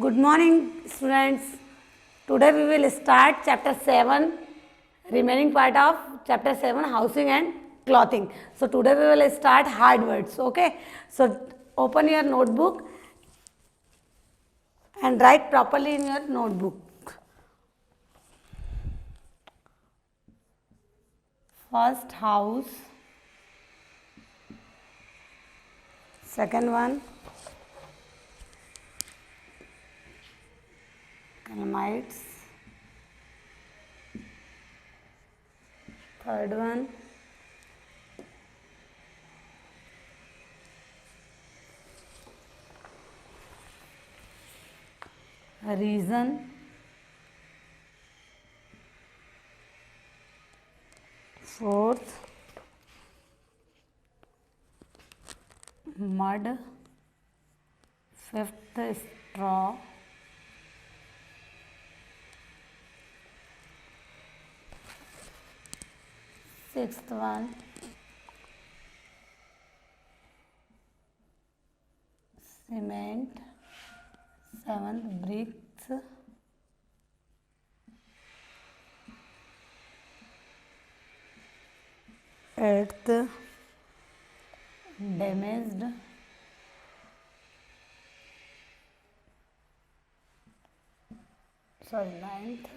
Good morning, students. Today we will start chapter 7, remaining part of chapter 7, housing and clothing. So today we will start hard words. Okay. So open your notebook and write properly in your notebook. First, house. Second one, calamites. Third one, reason. Fourth, mud. Fifth, straw. Sixth one, cement. Seventh, bricks. Eighth, damaged. Ninth,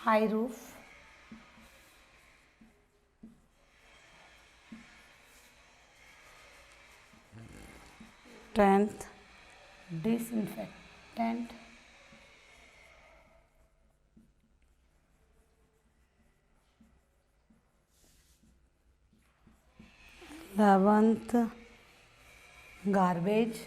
high roof. 10th, disinfectant. 11th, garbage.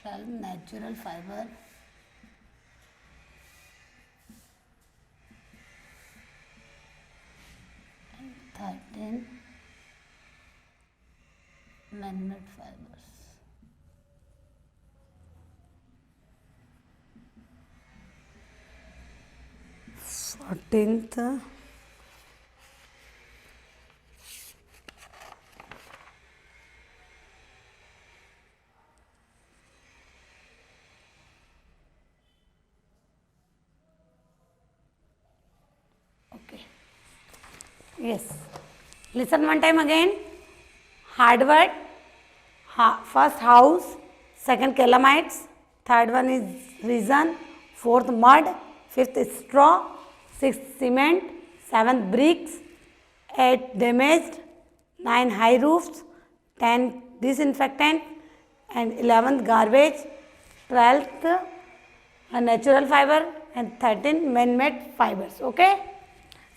12th, natural fiber. 13, man-made fibers. 14th, okay. Yes. Listen one time again. Hard word. First, house. Second, calamites. Third one is reason. Fourth, mud. Fifth, straw. Sixth, cement. Seventh, bricks. 8, damaged. 9, high roofs. 10, disinfectant. And 11th, garbage. 12th, natural fiber. And 13, man-made fibers. Okay.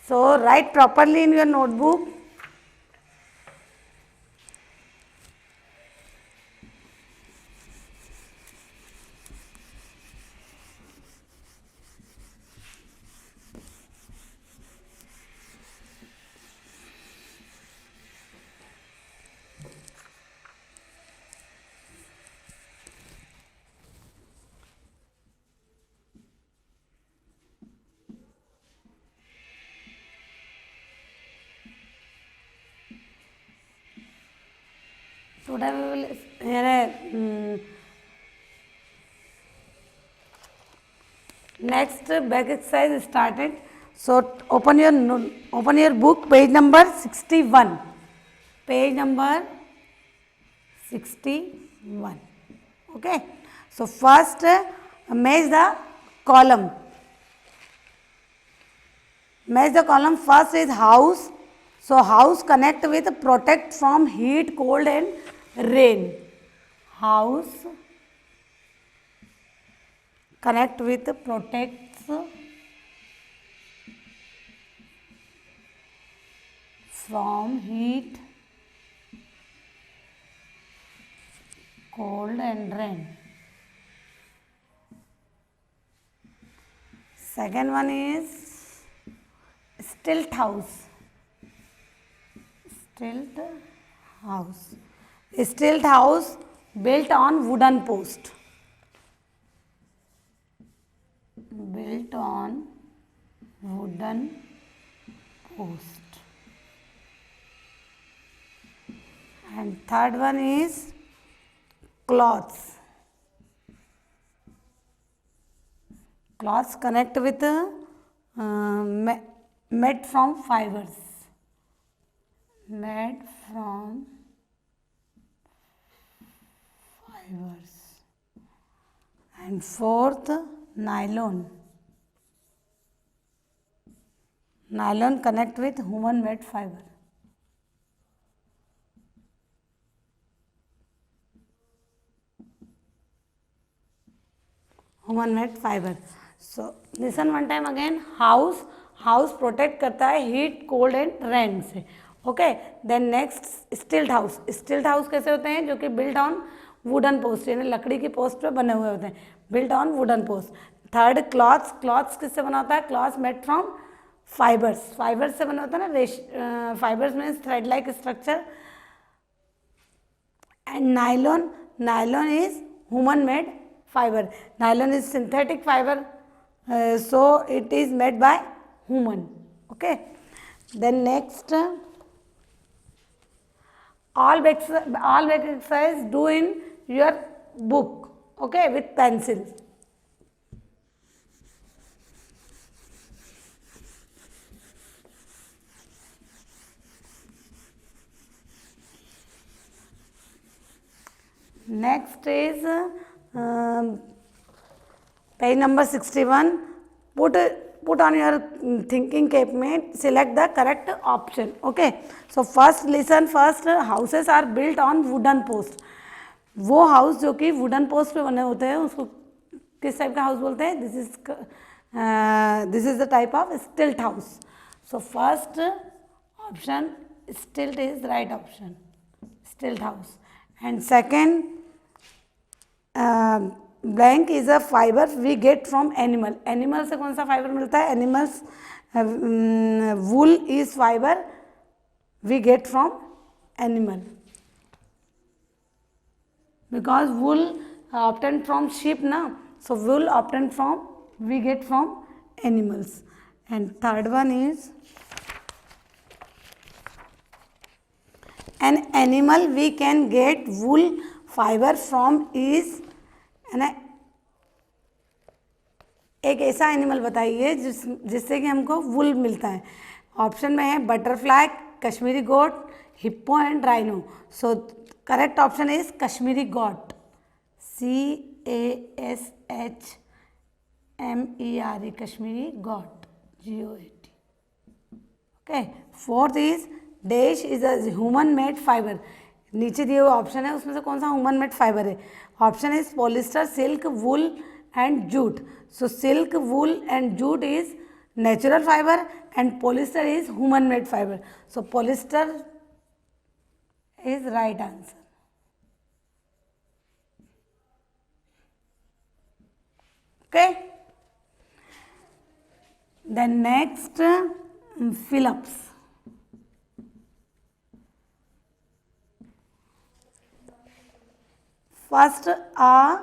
So write properly in your notebook. Today we will next back exercise started. So open your book, page number 61. Page number 61. Okay. So first match the column. Match the column. First is house. So house connect with protect from heat, cold and rain. House connect with protects from heat, cold and rain. Second one is stilt house. Stilt house. Stilt house built on wooden post. Built on wooden post. And third one is cloths. Cloths connect with made from fibers. Made from fibers. And fourth, nylon. Nylon connect with human made fiber. Human made fiber. So listen one time again. House protect करता है heat, cold and rain से. Okay, then next stilt house. Stilt house कैसे होते हैं? जो कि built on wooden post, यानी लकड़ी की पोस्ट पे बने हुए होते हैं. Built on wooden post. Third, clothes किससे बना होता है? क्लॉथ्स मेड फ्रॉम फाइबर्स से बना होता है ना. Fibres means thread like structure. And nylon is human made fibre. Nylon is synthetic fibre, so it is made by human. Okay, then next, all back exercise do in your book, okay, with pencil. Next is page number 61. Put on your thinking cap में select the correct option. Okay, so first listen first. Houses are built on wooden post. वो house जो कि wooden post पे बने होते हैं उसको किस टाइप का हाउस बोलते हैं? This is the type of stilt house. So first option stilt is right option, stilt house. And second, blank is a fibre we get from animal. Animal से कौन सा फाइबर मिलता है? Animals. Wool is fibre we get from animal, because wool obtained from sheep ना, so wool obtained from we get from animals. And third one is an animal we can get wool fiber from is, है ना, एक ऐसा animal बताइए जिससे कि हमको वुल मिलता है. ऑप्शन में है butterfly, cashmere goat, hippo and rhino. So correct option is cashmere goat. CASHMERE, cashmere goat, GOAT. Okay, fourth is dash is a human made fibre. नीचे दिए हुए ऑप्शन है उसमें से कौन सा ह्यूमन मेड फाइबर है? Option is polyester, silk, wool and jute. So silk, wool and jute is natural fibre and polyester is human made fibre. So polyester is right answer. Okay, then next, fill-ups. First, a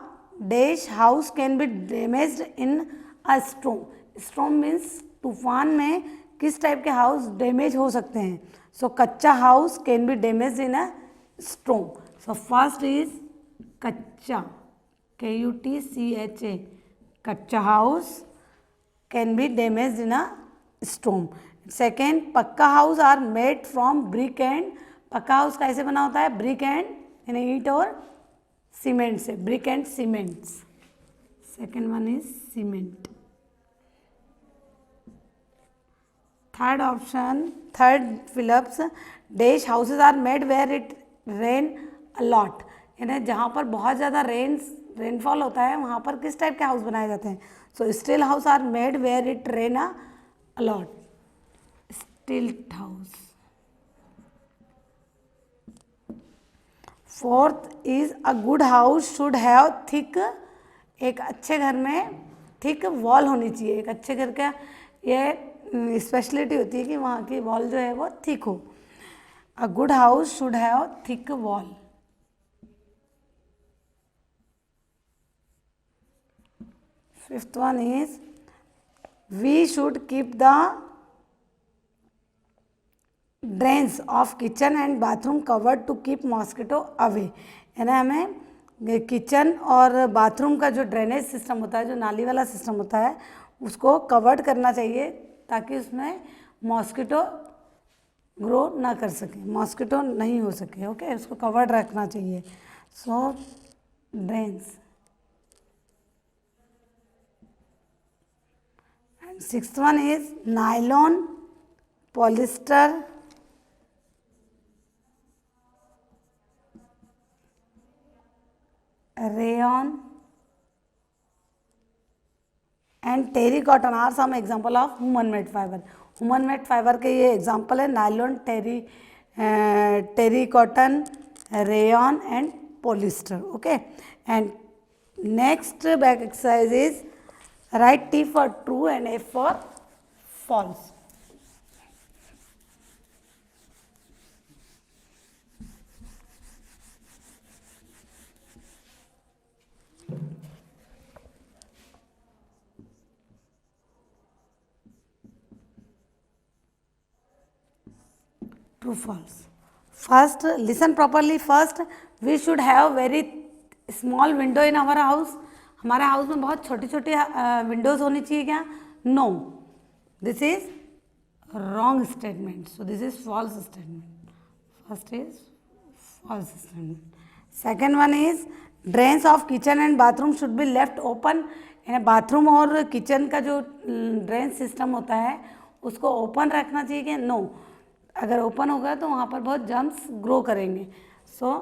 dash house can be damaged in a storm. Storm means तूफान में किस type के house damage हो सकते हैं? So kutcha house can be damage in a storm. So first is kutcha, KUTCHA. Kutcha house can be damage in a storm. Second, pucca house are made from brick and. पक्का हाउस कैसे बना होता है? ब्रिक एंड यानी ईंट और सीमेंट से. Brick and cements. Second one is cement. Third option, third fill ups, dash houses are made where it rain a lot. यानी जहाँ पर बहुत ज़्यादा रेनफॉल होता है वहाँ पर किस टाइप के हाउस बनाए जाते हैं? So stilt house are made where it rain a lot. Stilt house. Fourth is a good house should have thick. एक अच्छे घर में थिक वॉल होनी चाहिए। एक अच्छे घर का ये स्पेशलिटी होती है कि वहाँ की वॉल जो है वो थिक हो। A good house should have thick wall. Fifth one is we should keep the drains of kitchen and bathroom covered to keep mosquito away. यानी हमें किचन और बाथरूम का जो ड्रेनेज सिस्टम होता है, जो नाली वाला सिस्टम होता है, उसको कवर्ड करना चाहिए ताकि उसमें मॉस्किटो ग्रो ना कर सके, मॉस्किटो नहीं हो सके। ओके, उसको कवर्ड रखना चाहिए। So drains. And sixth one is nylon, polyester, rayon and terry cotton are some example of human made fiber. human made fiber के ये example है nylon, terry cotton, rayon and polyester. Okay, and next back exercise is write T for true and F for false. True, false. First, listen properly. First, we should have very small window in our house. हमारे house में बहुत छोटी छोटी windows होनी चाहिए क्या? No, this is wrong statement. So this is false statement. First is false statement. Second one is drains of kitchen and bathroom should be left open. यानी bathroom और किचन का जो ड्रेन सिस्टम होता है उसको ओपन रखना चाहिए क्या? नो. अगर ओपन होगा तो वहाँ पर बहुत जर्म्स ग्रो करेंगे. So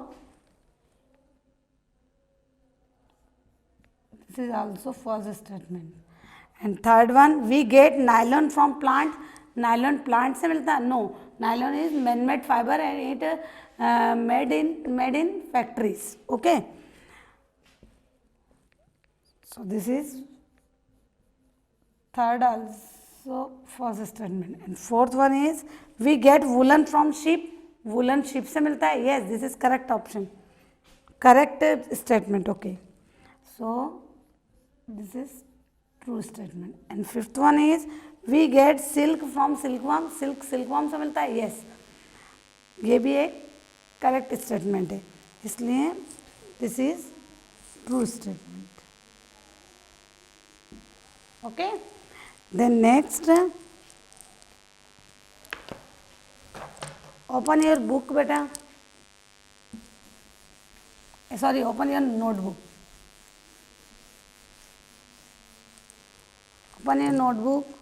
this is also false statement. And third one, we get nylon from plant. Nylon plant से मिलता है? No. Nylon is man made fibre and it made in factories. Okay, so this is third also false statement. And fourth one is we get woolen from sheep. woolen sheep से मिलता है? yes, this is correct option, correct statement. okay, so this is true statement. And fifth one is we get silk from silkworm. silk silkworm से मिलता है? yes, ये भी एक correct statement है, इसलिए this is true statement. Okay, then next open your book beta, sorry, open your notebook. Open your notebook.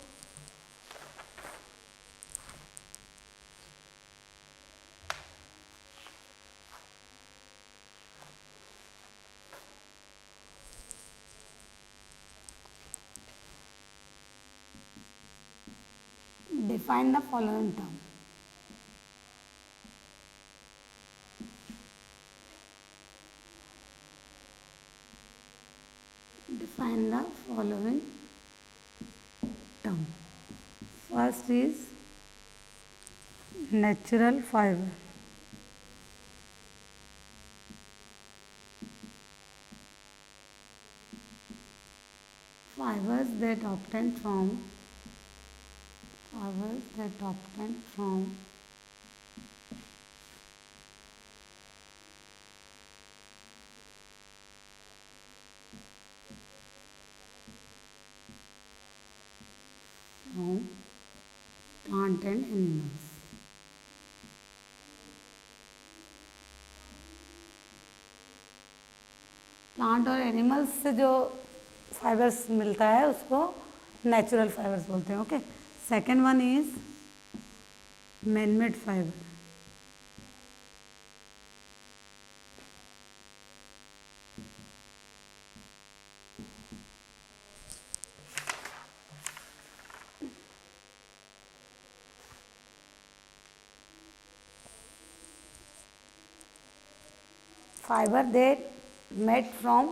Define the following term. Define the following term. First is natural fiber. Fibers that obtained from plant and animals. Plant और animals से जो fibres मिलता है उसको natural fibres बोलते हैं. Okay, second one is man made fibre. fiber that made from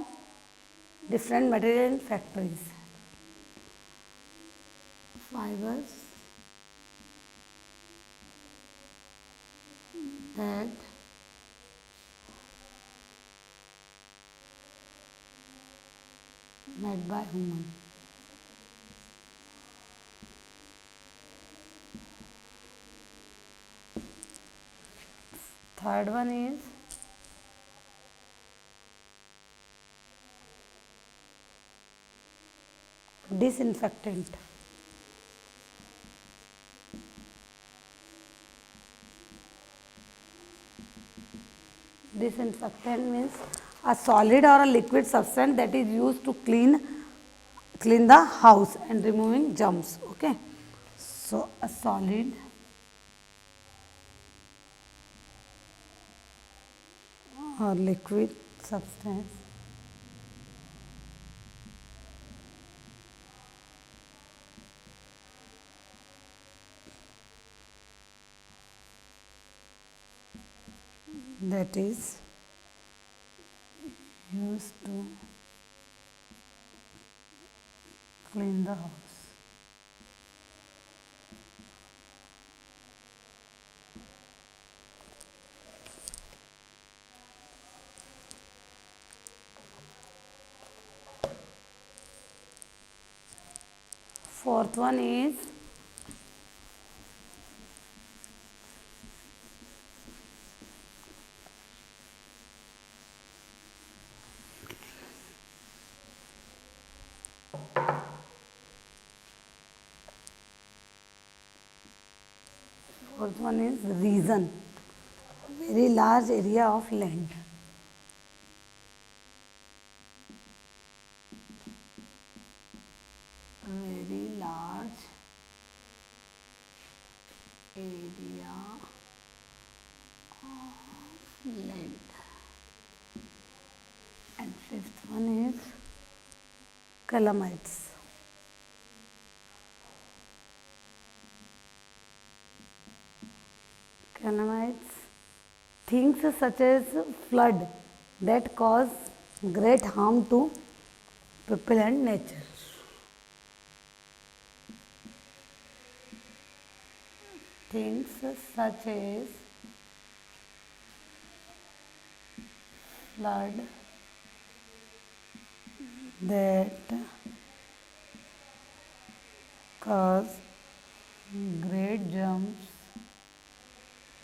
different material in factories. fibers that made by human. Third one is disinfectant. Disinfectant means a solid or a liquid substance that is used to clean the house and removing germs. Okay, so a solid or liquid substance that is used to clean the house. Fourth one is reason, very large area of land. Very large area of land. And fifth one is calamites. Calamites, things such as flood that cause great harm to people and nature. Things such as flood that cause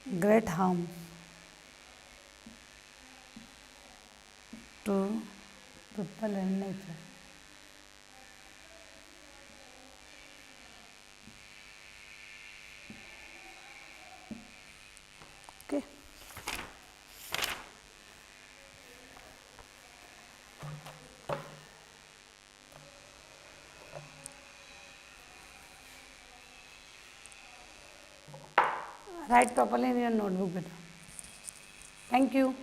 great harm to people and nature. Okay. Write properly in your notebook, beta. Thank you.